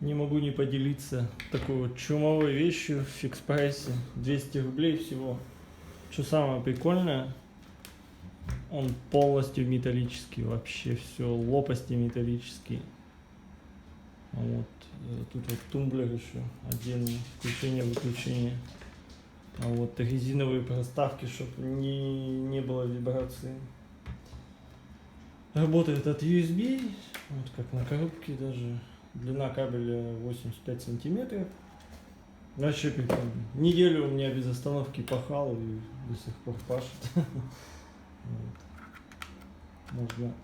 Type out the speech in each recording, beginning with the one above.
Не могу не поделиться такой вот чумовой вещью в фикс-прайсе. 200 рублей всего. Что самое прикольное, он полностью металлический, вообще все, лопасти металлические. Вот. Тут вот тумблер еще отдельный, включение-выключение. А вот резиновые проставки, чтобы не было вибрации. Работает от USB, вот как на коробке даже. Длина кабеля 85 сантиметров. Вообще прикольно. Неделю у меня без остановки пахал и до сих пор пашет. Можно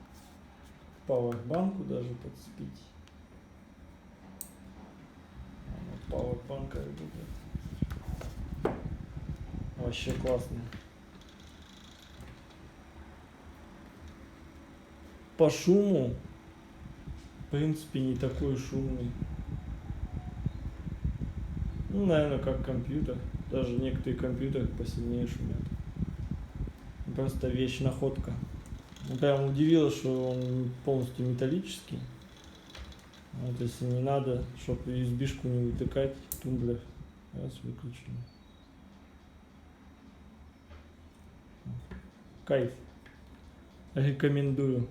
пауэрбанку даже подцепить. Пауэрбанка работает. Вообще классно. По шуму, в принципе, не такой шумный. Ну, наверное, как компьютер. Даже некоторые компьютеры посильнее шумят. Просто вещь находка. Прям удивило, что он полностью металлический. Вот если не надо, чтобы USB-шку не вытыкать, тумблер раз выключили. Кайф. Рекомендую.